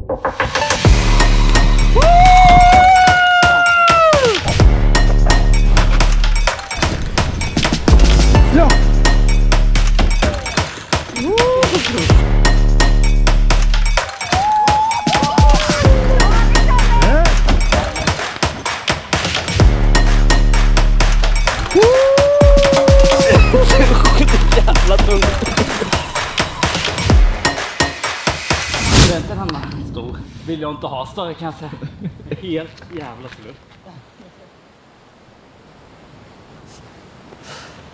Ja! Jävla tungt. Vänta Hanna, stor vill jag inte ha större kan jag säga. Helt jävla slut.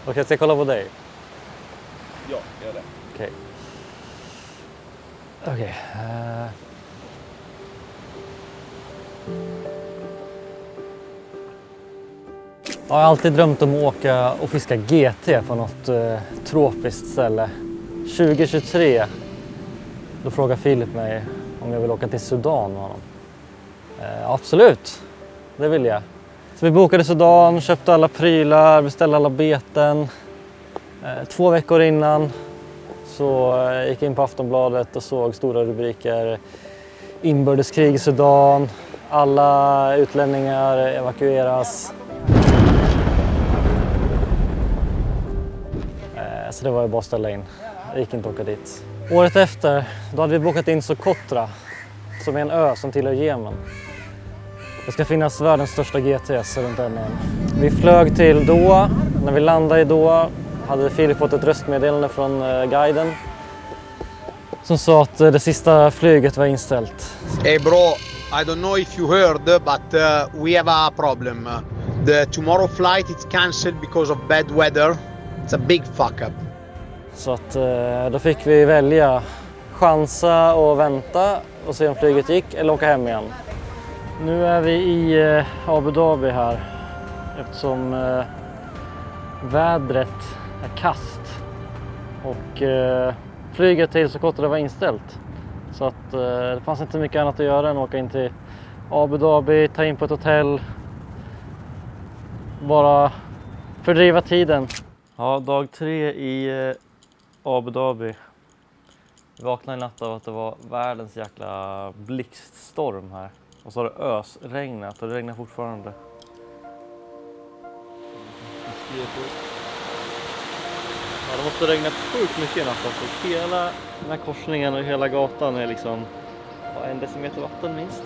Okej, ska jag kolla på dig? Ja, gör det. Okej. Jag har alltid drömt om att åka och fiska GT på något tropiskt ställe. 2023, då frågar Filip mig om jag vill åka till Sudan med honom. Absolut, det vill jag. Så vi bokade Sudan, köpte alla prylar, beställde alla beten. 2 veckor innan så gick jag in på Aftonbladet och såg stora rubriker. Inbördeskrig i Sudan, alla utlänningar evakueras. Så det var ju bara att ställa in. Det gick inte att åka dit. Året efter, då hade vi bokat in Socotra, som är en ö som tillhör Jemen. Det ska finnas världens största GTS runt den ön. Vi flög till Doha. När vi landade i Doha hade Filip fått ett röstmeddelande från guiden som sa att det sista flyget var inställt. Hey bro, I don't know if you heard, but we have a problem. The tomorrow flight is cancelled because of bad weather. It's a big fuck up. Så att då fick vi välja chansa och vänta och se om flyget gick eller åka hem igen. Nu är vi i Abu Dhabi här eftersom vädret är kast och flyget till Socotra var inställt. Så att det fanns inte mycket annat att göra än att åka in till Abu Dhabi, ta in på ett hotell, bara fördriva tiden. Ja, dag 3 i Abu Dhabi. Vi vaknade i natt av att det var världens jäkla blixtstorm här. Och så har det ösregnat och det regnar fortfarande. Ja, det måste regna sjukt mycket i natt. Alltså. Hela den här korsningen och hela gatan är liksom 1 decimeter vatten minst.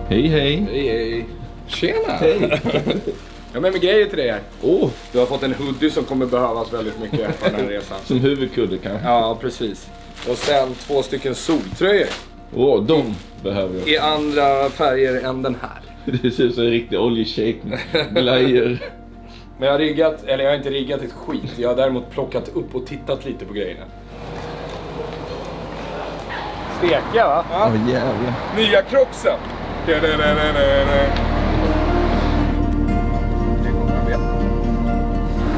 Hej, hej. Hej, hej. Tjena! Hej. Jag har med mig grejer till dig här. Du har fått en hoodie som kommer behövas väldigt mycket på den här resan. Som huvudkudde kanske. Ja, precis. Och sen 2 stycken soltröjor. De behöver jag. I andra färger än den här. Det ser ut som en riktig oljeshake. Glajjor. Men jag har inte riggat ett skit. Jag har däremot plockat upp och tittat lite på grejerna. Stekiga va? Ja. Jävlar. Nya Crocksen.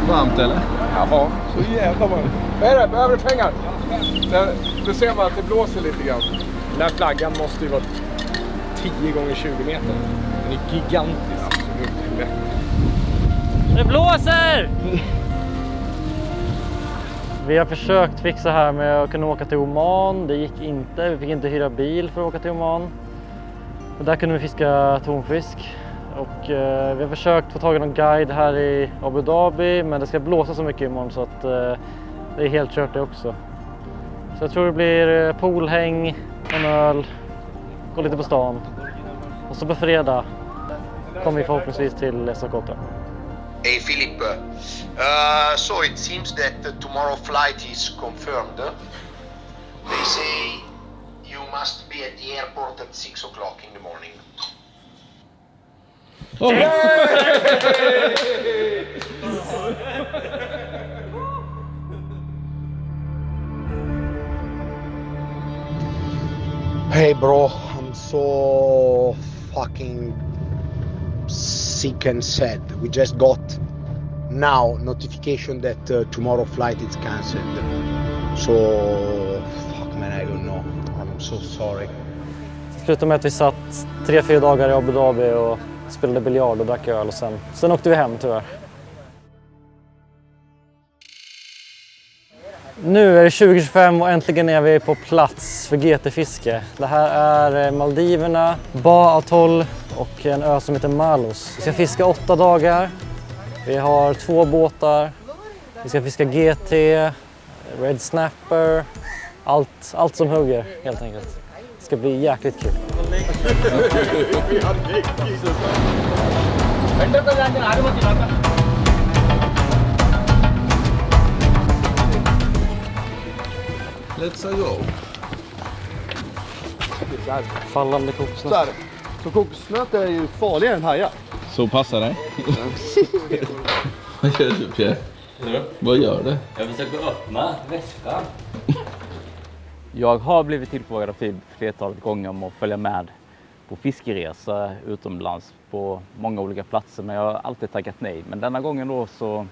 Varmt eller? Ja, så jävla varmt. Vad är det? Behöver du pengar? Då ser man att det blåser lite grann. Den här flaggan måste ju vara 10 gånger 20 meter. Den är gigantisk. Absolut. Det blåser! Vi har försökt fixa här med att kunna åka till Oman. Det gick inte. Vi fick inte hyra bil för att åka till Oman. Och där kunde vi fiska tonfisk. Och vi har försökt få tag i någon guide här i Abu Dhabi. Men det ska blåsa så mycket imorgon så att det är helt kört det också. Så jag tror det blir poolhäng, en öl, gå lite på stan. Och så på fredag kommer vi förhoppningsvis till Socotra. Hey Philip, so it seems that the tomorrow flight is confirmed. They say you must be at the airport at 6 o'clock in the morning. Hey bro, I'm so fucking sick and sad. We just got now notification that tomorrow flight is cancelled. So fuck man, I don't know. I'm so sorry. Förutom att vi satt 3-4 dagar i Abu Dhabi och spelade biljard och drack öl och sen åkte vi hem tyvärr. Nu är det 2025 och äntligen är vi på plats för GT-fiske. Det här är Maldiverna, Ba Atoll och en ö som heter Malos. Vi ska fiska 8 dagar. Vi har 2 båtar. Vi ska fiska GT, Red Snapper, allt som hugger helt enkelt. Det ska bli jäkligt kul. Let's go. Fallande koksnöt. Där. Så koksnöt är ju farligare än hajar. Så passar det. Vad gör du, Pierre? Vad gör du? Jag försöker öppna väskan. Jag har blivit tillfrågad av Filip flertalet gånger om att följa med på fiskeresa utomlands på många olika platser, men jag har alltid tackat nej. Men denna gången då så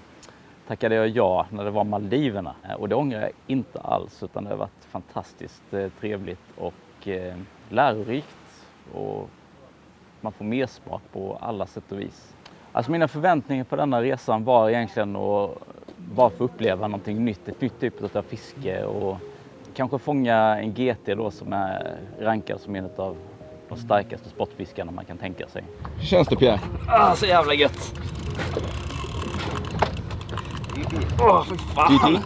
tackade jag ja när det var Maldiverna, och det ångrar jag inte alls, utan det har varit fantastiskt trevligt och lärorikt, och man får mer smak på alla sätt och vis. Alltså mina förväntningar på denna resan var egentligen att bara få uppleva någonting nytt, ett nytt typ av fiske, och kanske fånga en GT då som är rankad som en av de starkaste sportfiskarna man kan tänka sig. Hur känns det, Pierre? Så jävla gött! Fy fan!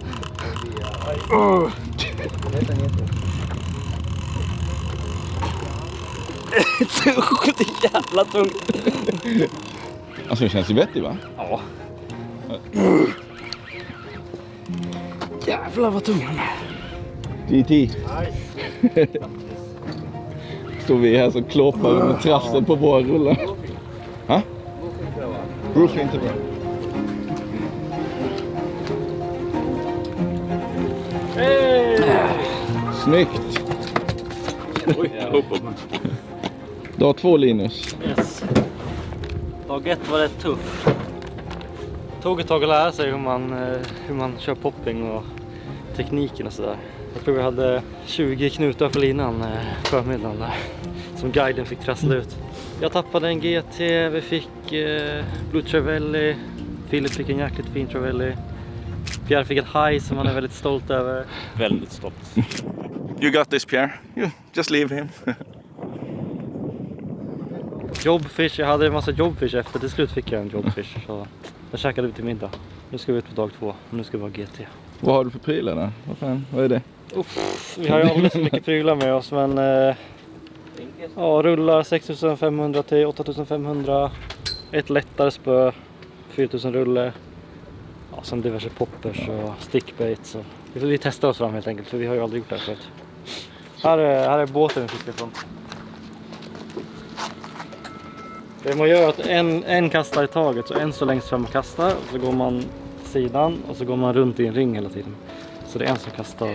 Det är jävla tungt! Alltså det känns ju vettigt, va? Ja. Jävlar vad tung han är. GT. Står vi här så klåpar med trassel på våra rullar. Ha? Roof inte bra. Snyggt. Dag 2, Linus. Yes. Dag 1 var rätt tuff. Tog ett tag att lära sig hur man kör popping och tekniken och sådär. Jag tror vi hade 20 knutar för linan förmiddagen där, som guiden fick trassla ut. Jag tappade en GT, vi fick Blue Trevally, Filip fick en jäkligt fin Trevally. Pierre fick en haj som han är väldigt stolt över. Väldigt stolt. You got this, Pierre. You just leave him. Jobfish, jag hade en massa jobfish efter. Till slut fick jag en jobfish. Så jag käkade ut till middag. Nu ska vi ut på dag 2. Nu ska vi ha GT. Vad har du för prylar där? Vad är det? Vi har ju alldeles för mycket prylar med oss, men ja, rullar 6500 till 8500. Ett lättare spö, 4000 rulle. Ja, sen diverse poppers och stickbait. Så vi testar oss fram helt enkelt, för vi har ju aldrig gjort det här förut. Här är båten vi fiskar från. Det man gör är att en kastar i taget, så en så längst fram och kastar, och så går man sidan och så går man runt i en ring hela tiden. Så det är en som kastar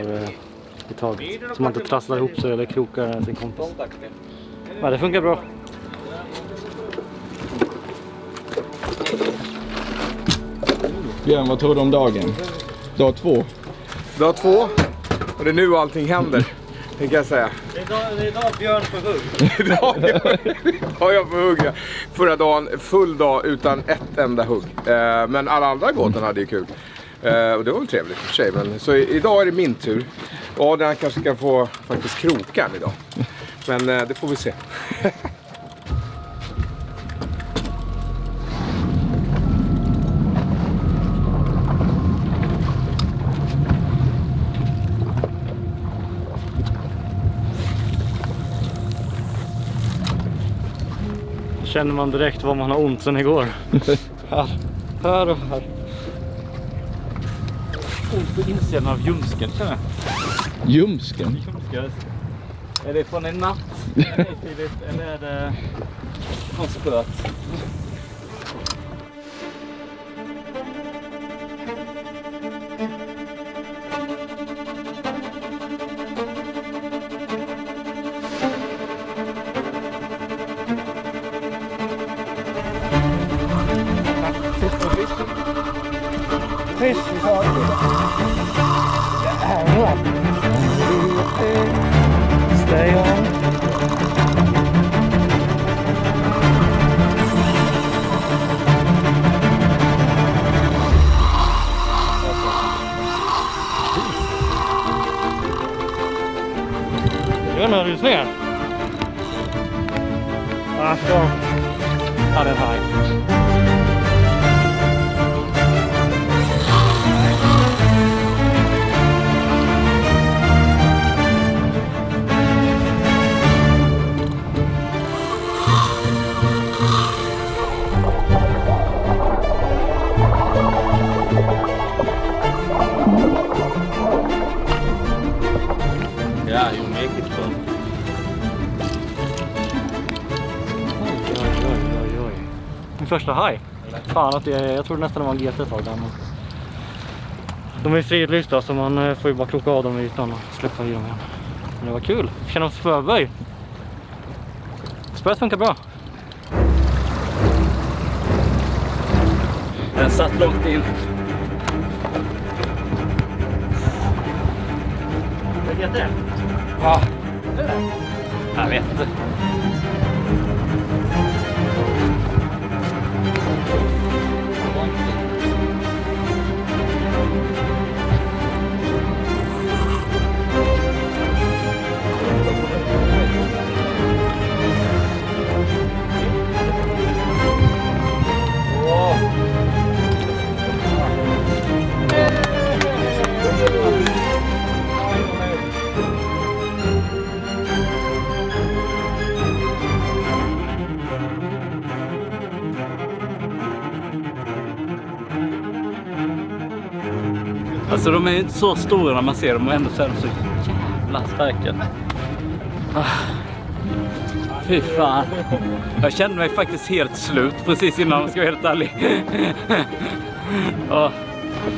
i taget, så man inte trasslar ihop sig eller krokar sin kompis. Ja, det funkar bra. Björn, vad tror du om dagen? Dag 2. Dag 2. Och det är nu allting händer. Det kan jag säga. Det är idag Björn får hugg. Idag jag får hugga. Förra dagen, full dag utan ett enda hugg. Men alla andra gåten hade ju kul. Och det var väl trevligt för sig. Men, så idag är det min tur. Och den kanske kan få faktiskt krokan idag. Men det får vi se. Känner man direkt vad man har ont sen igår. Här och här. Ont på insidan av ljumsken, känner jag. Ljumsken? Är det från en natt? Eller är det från spöt? Stay on. rusningar. Så hade en haj. Yeah, you make it fun. Oj. Min första haj. Fan att jag trodde nästan det var en GT ett tag där, men de är fridlysta så man får ju bara kroka av dem i ytan och släppa i dem igen. Men det var kul. Känna oss spöböj. Spöet funkar bra. Den satt långt in. Det är GT. Ja. Jag vet inte. Alltså de är ju inte så stora när man ser dem och ändå så är de så jävla starka. Fy fan. Jag kände mig faktiskt helt slut precis innan jag ska vara helt ärlig.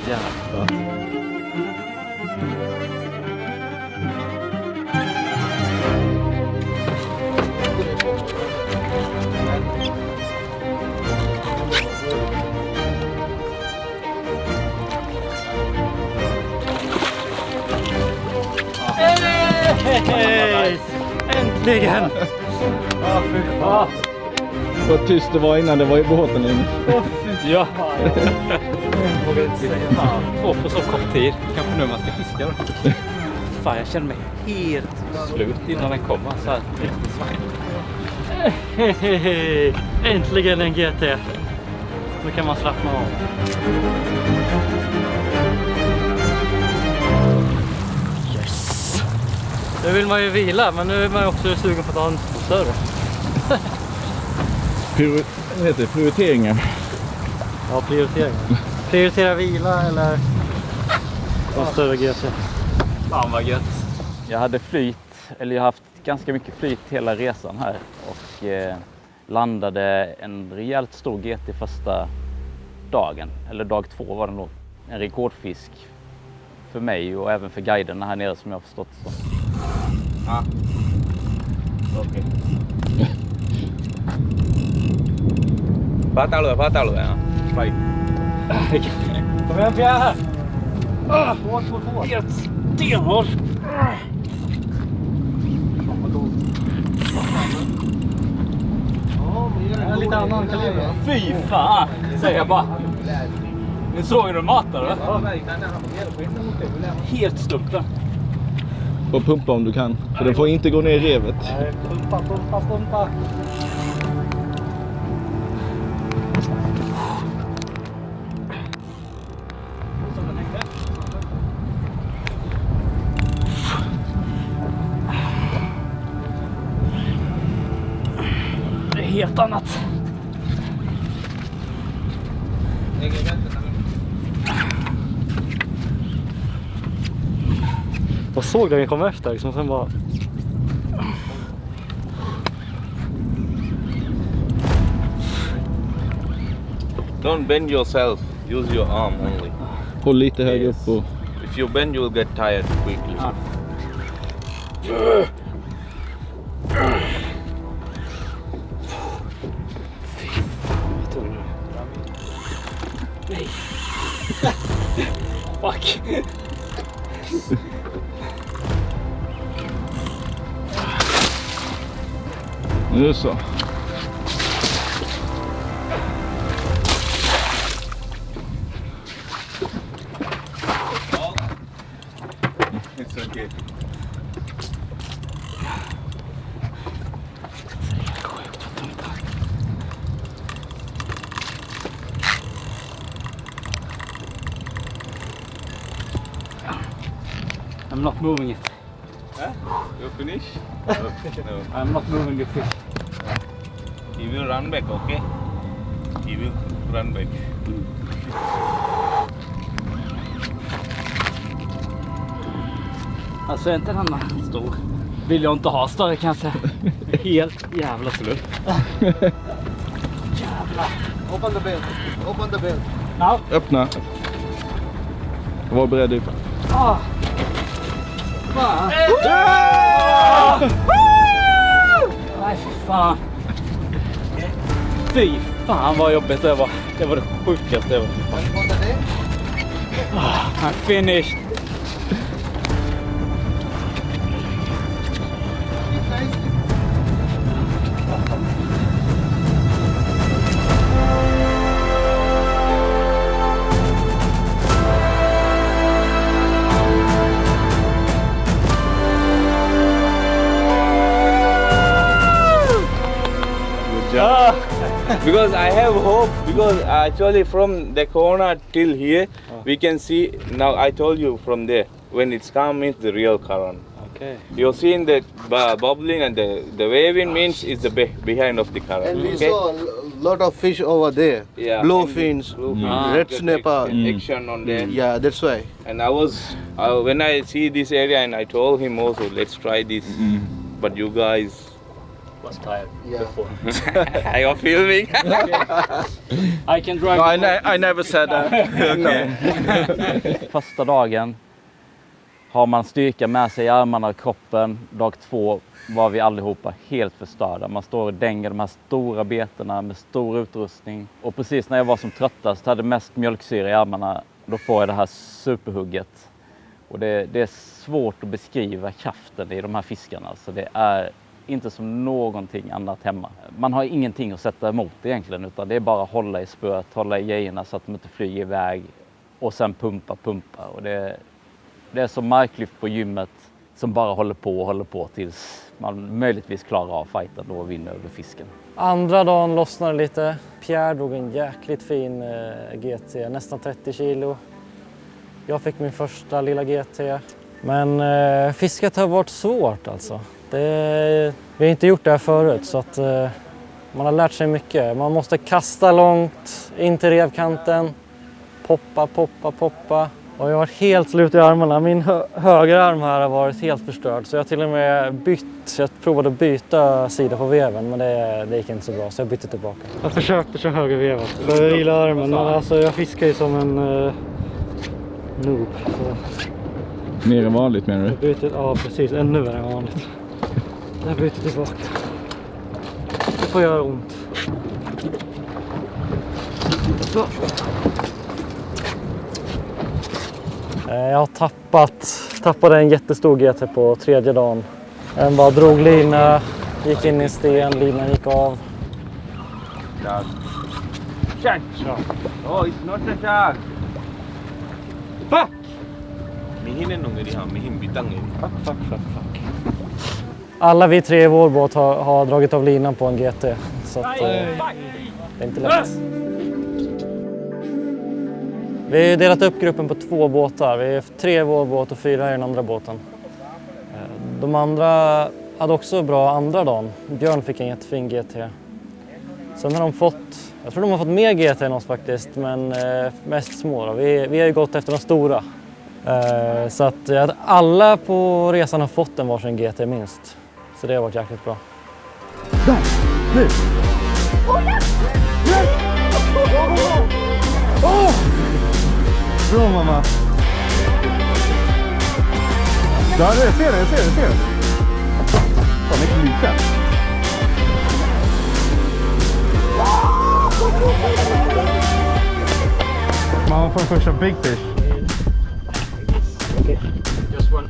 Jävlar. Hej! Äntligen! Fy fan. Vad tyst det var innan det var i båten inne. Ja. Jag vågar inte säga fan. Två på så kort tid. Kanske nu man ska fiska då. Fan, jag känner mig helt slut innan den kommer. Så här riktigt svart. Äntligen en GT. Nu kan man slappna av. Yes! Nu vill man ju vila, men nu är man också sugen på att ha en större. Prioriteringar. Ja, prioriteringar. Prioritera vila eller en större GT. Fan vad gött. Jag hade jag har haft ganska mycket flyt hela resan här och landade en rejält stor GT första dagen, eller dag 2 var det nog. En rekordfisk för mig och även för guiderna här nere som jag har förstått så. Ja. Okej. Fattar du? Ja. Right. Kom igen Pierre! Hårt. Helt stenhårt. Lite annan kaliber. Fy fan, säger jag bara. Ni såg hur de matade, va? Helt stupta. Och pumpa om du kan. För den får inte gå ner i revet. Nej, pumpa. Det är helt annat. Jag såg den komma efter liksom, sen bara... Don't bend yourself, use your arm only. Håll lite högre upp och... If you bend, you'll get tired quickly. Fuck. Nu så. It's okay. I'm not moving it. Huh? You finish? No. I'm not moving the fish. He will run back, okay? He will run back. Alltså inte den här stor. Vill jag inte ha större kan jag säga. Helt jävla slut. Jävlar. Open the belt. Open the belt. No. Öppna. Var beredd ut. Ah. Fan. Nej, fy fan. Fy fan vad jobbigt det var. Det var det sjukaste jag var. I'm finished. Because I have hope, because actually from the corner till here, we can see, now I told you from there, when it's calm means the real current. Okay. You're seeing the bubbling and the waving means it's the behind of the current. And we okay? saw a lot of fish over there. Yeah, Blowfins, red snapper. Action on there. Yeah, that's why. And I was, when I see this area and I told him also, let's try this. But you guys, Was tired Yeah. before. I am filming. I can drive. No, I never said that. Okay. Första dagen har man styrka med sig i armarna och kroppen. Dag 2 var vi allihopa helt förstörda. Man står och dänger de här stora betena med stor utrustning. Och precis när jag var som tröttast, hade mest mjölksyra i armarna, då får jag det här superhugget. Och det är svårt att beskriva kraften i de här fiskarna. Så det är inte som någonting annat hemma. Man har ingenting att sätta emot egentligen, utan det är bara att hålla i spöet, hålla i grejerna så att de inte flyger iväg och sen pumpa. Och det är som marklyft på gymmet som bara håller på tills man möjligtvis klarar av fighten och vinner över fisken. Andra dagen lossnade lite. Pierre drog en jäkligt fin GT, nästan 30 kilo. Jag fick min första lilla GT. Men fisket har varit svårt alltså. Vi har inte gjort det här förut, så att man har lärt sig mycket. Man måste kasta långt in till revkanten. Poppa. Och jag har varit helt slut i armarna. Min högerarm här har varit helt förstörd. Så jag har till och med jag provade att byta sida på veven, men det gick inte så bra. Så jag bytte tillbaka. Jag försökte köra högervevat. Jag gillar armen, men alltså jag fiskar ju som en noob. Så. Mer än vanligt menar du? Ja, precis. Ännu värre än vanligt. Jag byter tillbaka. Det får göra ont. Så. Jag har tappade en jättestor GT på 3:e dagen. En bara drog lina, gick in i en sten, linan gick av. Shark. Oh, it's not a shark. Fuck! Mihin nung ini ha, mihin bitang ini. Fuck. Alla vi 3 i vår båt har dragit av linan på en GT. Så att, det är inte lätt. Vi har delat upp gruppen på 2 båtar. Vi är 3 i vår båt och 4 i den andra båten. De andra hade också bra andra dagen. Björn fick en jättefin GT. Sen har jag tror de har fått mer GT än oss faktiskt, men mest små då. Vi har ju gått efter de stora. Så att alla på resan har fått en varsin GT minst. Så det har varit jäkligt bra. Bra mamma. Ja, jag ser det. Fan, det är liten. Mamma får första big fish. Just one.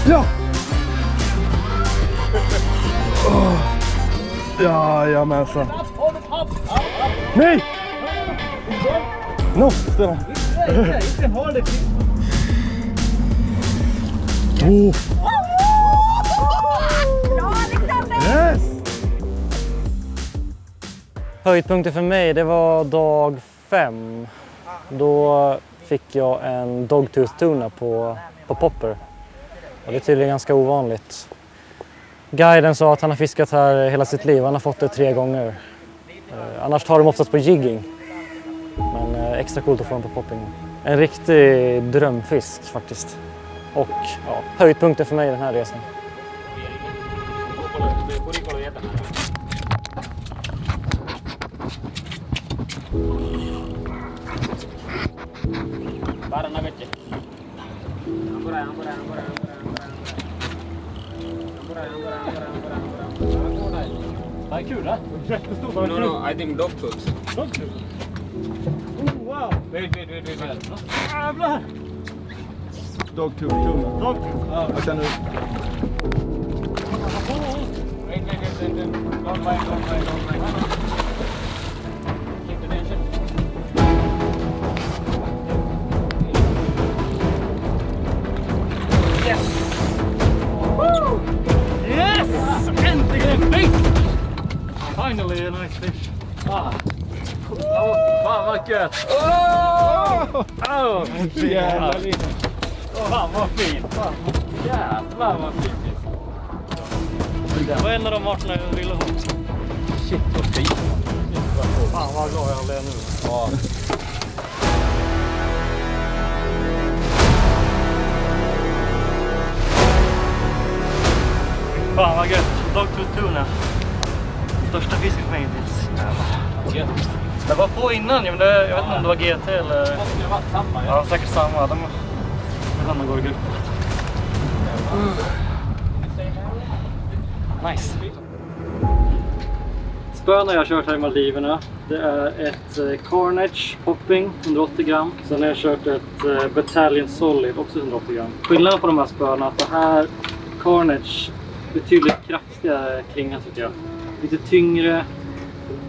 Ja! Jajamensan. Nej! No, Stefan. Oh. Yes! Höjdpunkten för mig, det var dag 5. Då fick jag en dogtooth tuna på popper. Och det är tydligen ganska ovanligt. Guiden sa att han har fiskat här hela sitt liv. Han har fått det 3 gånger. Annars tar de oftast på jigging. Men extra coolt att få dem på popping. En riktig drömfisk faktiskt. Och ja, höjdpunkten för mig den här resan. Det är kul, va? Jättestor. No, I think dogtooth. Dogtooth? Oh, wow! Wait. Jävlar! Dogtooth tuna. Dogtooth. Ja, vad kan du? Wait. Don't mind. Keep the tension. Yes! Äntligen fisk! Finally a nice fish. Fan vad gött! Jävlar. Fan vad fint! Jävlar vad fint! Det var en av de arterna jag ville ha. Shit vad fint! Fan vad glad jag blev nu. Ja. Fan vad gött. Dogtooth tuna. Största fisken för mig hittills. Gött! Det var på innan, men jag vet inte om det var GT eller... Det måste ju vara samma. Ja, säkert samma. De går i grupp. Nice. Spöna jag har kört här i Maldiverna. Det är ett Carnage Popping 180 gram. Sen har jag kört ett Battalion Solid också 180 gram. Skillnaden på de här spöna är att det här Carnage betydligt kraftigare klinga tycker jag. Lite tyngre,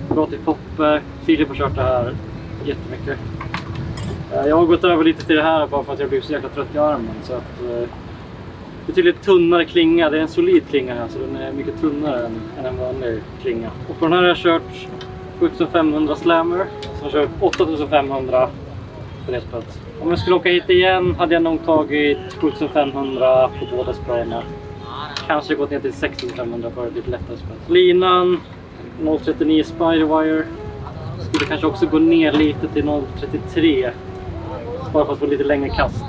bra till popper. Filip har kört det här jättemycket. Jag har gått över lite till det här bara för att jag blev så jäkla trött i armen. Så att, betydligt tunnare klinga. Det är en solid klinga här så den är mycket tunnare än en vanlig klinga. Och på den här har jag kört 7500 slammer. Så jag har kört 8500 på det spöet. Om jag skulle åka hit igen hade jag nog tagit 7500 på båda spöna. Kanske gått ner till 6500 på ett lite lättare spöet. Linan 0,39 Spiderwire. Skulle kanske också gå ner lite till 0,33. Bara för att få lite längre kast.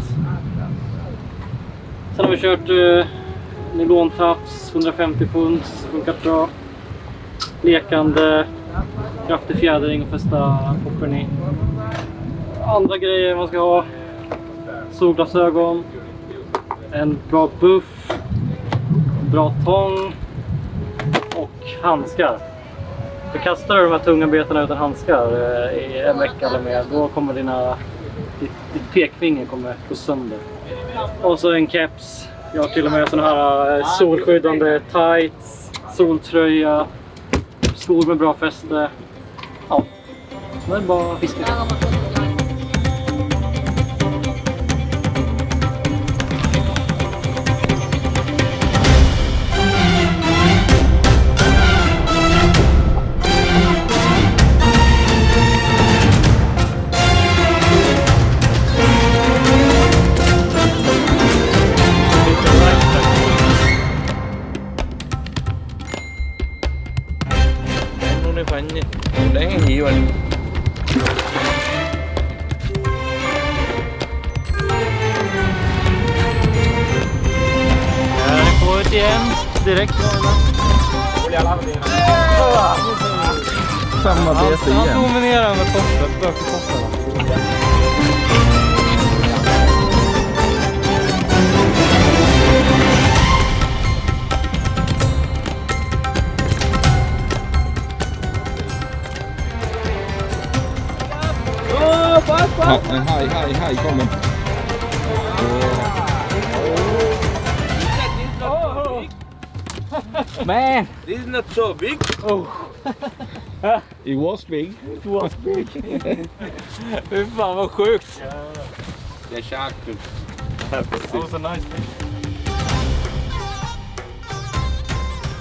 Sen har vi kört nylontafs, 150 pund, funkat bra. Lekande, kraftig fjädring och fästa poppern i. Andra grejer man ska ha. Solglasögon, en bra buff, bra tång och handskar. För kastar du de här tunga betarna utan handskar i en vecka eller mer, då kommer ditt pekfinger kommer gå sönder. Och så en keps. Jag har till och med såna här solskyddande tights, soltröja, skor med bra fäste. Ja, det är bara fiska. Det är ingen given. Här är på ut igen, direkt norrna. Samma bete Han igen. dominerar med kopplet, bökkopplarna. En haj kommer. Man! This is not so big. It was big. Fy fan vad sjukt! The shark too. That was a nice fish.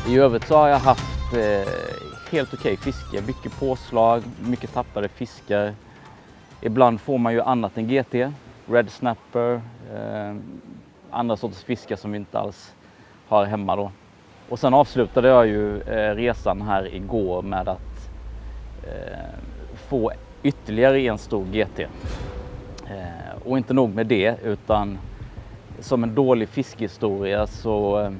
I övrigt så har jag haft helt okej fiske. Mycket påslag, mycket tappade fiskar. Ibland får man ju annat än GT. Red snapper, andra sorters fiskar som vi inte alls har hemma då. Och sen avslutade jag ju resan här igår med att få ytterligare en stor GT. Och inte nog med det, utan som en dålig fiskhistoria så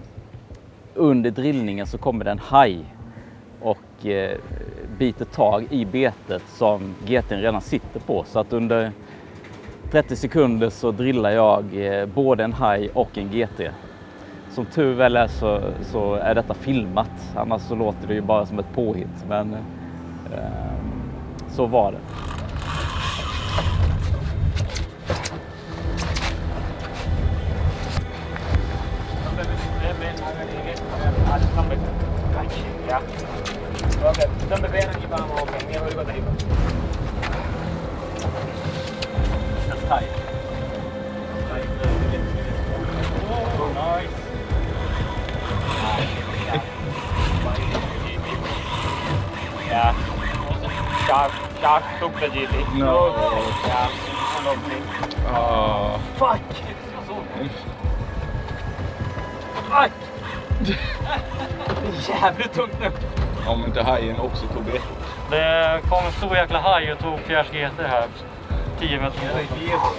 under drillningen så kommer det en haj och biter tag i betet som GT:n redan sitter på. Så att under 30 sekunder så drillar jag både en haj och en GT. Som tur väl är så är detta filmat, annars så låter det ju bara som ett påhitt. Men så var det. Yeah. Shark super GT. No. Yeah. Lovely. Ah. Fuck! Fuck! Jävligt tungt nu. Om inte hajen också tog betet. Det kom en stor jäkla haj och tog fjärs GT här. 10 meter bort.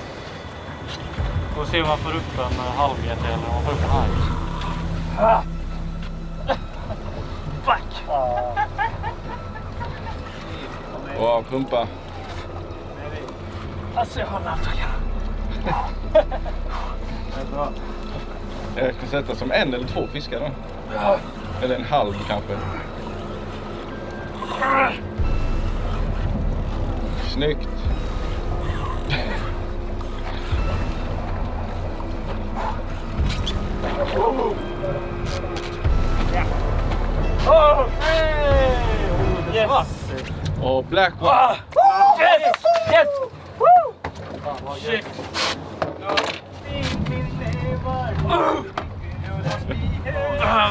Får se om man får upp en halv GT eller om man får upp en haj. Fuck! Wow, pumpa. Alltså jag har närtaggarna. Jag ska sätta som en eller två fiskar då. Ja. Eller en halv kanske. Snyggt. Oh, hey! Yes! Och black one. Yes! Yes! Woo! Shit!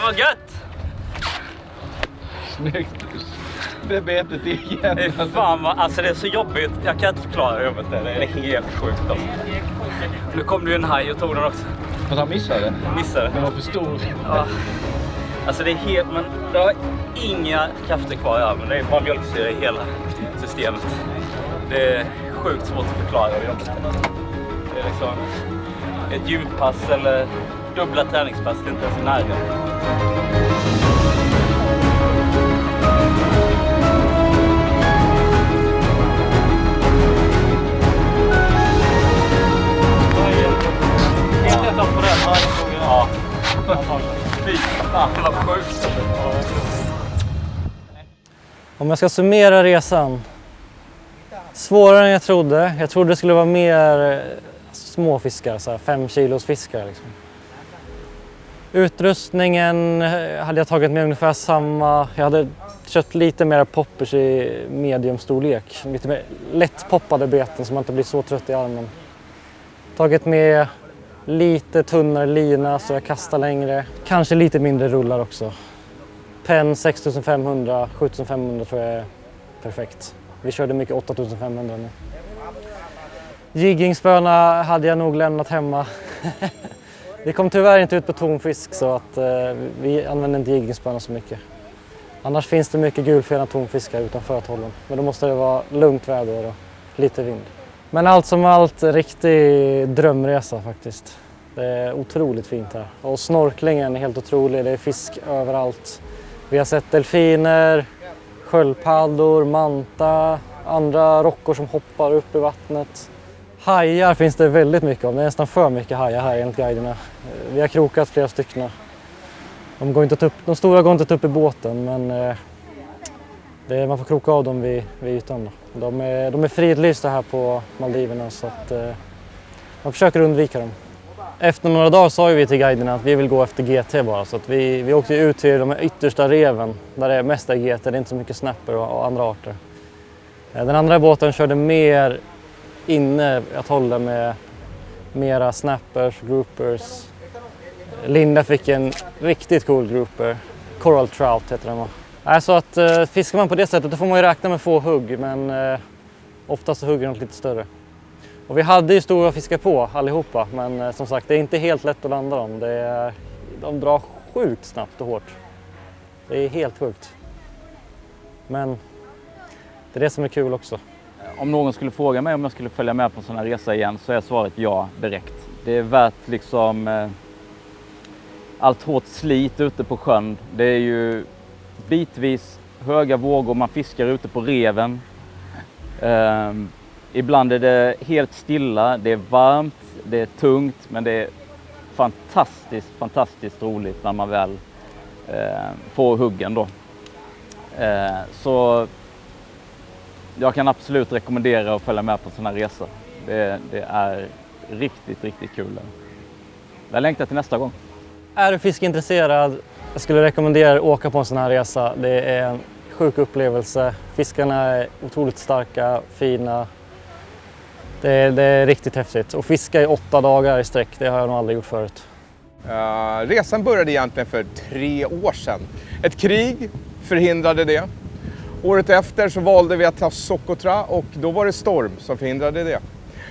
Vad gött! Snyggt. Det betet igen. Fan, alltså det är så jobbigt. Jag kan inte förklara jobbet där. Det är helt sjukt alltså. Nu kom det ju en haj och tog den också. Fast han missade. Den var för stor. Ja. Alltså det är helt, men det har inga krafter kvar i armen. Det är bara mjölksyra i hela systemet. Det är sjukt svårt att förklara jobbet. Det är liksom ett gympass eller dubbla träningspass, det är inte ens i närheten. Ja. Fy fan vad sjukt. Om jag ska summera resan. Svårare än jag trodde. Jag trodde det skulle vara mer småfiskar, så här 5 kilos fiskar liksom. Utrustningen hade jag tagit med ungefär samma. Jag hade köpt lite mer poppers i mediumstorlek. Lite mer lätt poppade beten så man inte blir så trött i armen. Tagit med lite tunnare lina så jag kastar längre. Kanske lite mindre rullar också. Penn 6500, 7500 tror jag är perfekt. Vi körde mycket 8500 nu. Jiggingspöna hade jag nog lämnat hemma. Vi kom tyvärr inte ut på tonfisk så att vi använder inte jiggingspöna så mycket. Annars finns det mycket gulfena tonfiskar utanför atollen. Men då måste det vara lugnt väder och lite vind. Men allt som allt, riktig drömresa faktiskt. Det är otroligt fint här. Och snorklingen är helt otrolig, det är fisk överallt. Vi har sett delfiner, sköldpaddor, manta, andra rockor som hoppar upp i vattnet. Hajar finns det väldigt mycket av, det är nästan för mycket hajar här enligt guiderna. Vi har krokat flera stycken. De stora går inte upp i båten, men man får kroka av dem vid ytan. De är fridlysta här på Maldiverna så att man försöker undvika dem. Efter några dagar sa vi till guiderna att vi vill gå efter GT bara. Så att vi åkte ut till de yttersta reven där det är mest GT. Det är inte så mycket snapper och andra arter. Den andra båten körde mer inne att hålla med mera snappers, groupers. Linda fick en riktigt cool grouper. Coral trout heter den. Så att fiskar man på det sättet då får man ju räkna med få hugg, men oftast så hugger de lite större. Och vi hade ju stora fiskar på allihopa, men som sagt det är inte helt lätt att landa dem. De drar sjukt snabbt och hårt. Det är helt sjukt. Men det är det som är kul också. Om någon skulle fråga mig om jag skulle följa med på en sån här resa igen så är svaret ja direkt. Det är värt liksom allt hårt slit ute på sjön. Det är ju bitvis höga vågor, man fiskar ute på reven. Ibland är det helt stilla, det är varmt, det är tungt, men det är fantastiskt roligt när man väl får huggen då. Så jag kan absolut rekommendera att följa med på en sån här resa. Det är riktigt kul. Jag längtar till nästa gång. Är du fiskeintresserad, jag skulle rekommendera att åka på en sån här resa. Det är en sjuk upplevelse. Fiskarna är otroligt starka, fina. Det är riktigt häftigt. Och fiska i 8 dagar i sträck, det har jag nog aldrig gjort förut. Resan började egentligen för 3 år sedan. Ett krig förhindrade det. Året efter så valde vi att ta Socotra och då var det storm som förhindrade det.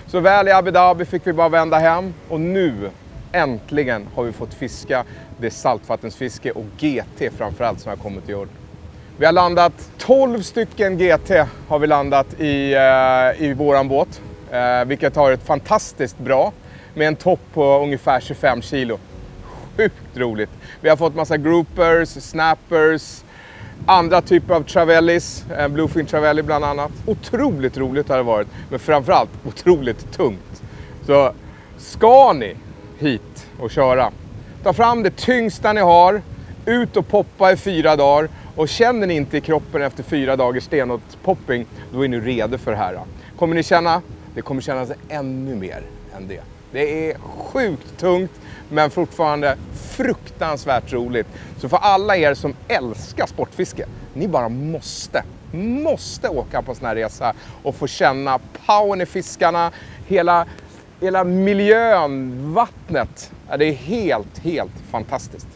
Så väl i Abu Dhabi fick vi bara vända hem och nu äntligen har vi fått fiska det saltvattensfiske och GT framförallt som har kommit i år. Vi har landat 12 stycken GT har vi landat i våran båt. Vilket har ett fantastiskt bra med en topp på ungefär 25 kilo. Sjukt roligt. Vi har fått massa groupers, snappers, andra typer av travellis, bluefin travelli bland annat. Otroligt roligt har det varit, men framförallt otroligt tungt. Så ska ni hit och köra, ta fram det tyngsta ni har, ut och poppa i 4 dagar och känner ni inte i kroppen efter 4 dagars stenåt-popping, då är ni redo för det här. Kommer ni känna? Det kommer kännas ännu mer än det. Det är sjukt tungt men fortfarande fruktansvärt roligt. Så för alla er som älskar sportfiske, ni bara måste åka på en sån här resa och få känna powern i fiskarna, hela miljön, vattnet. Det är helt fantastiskt.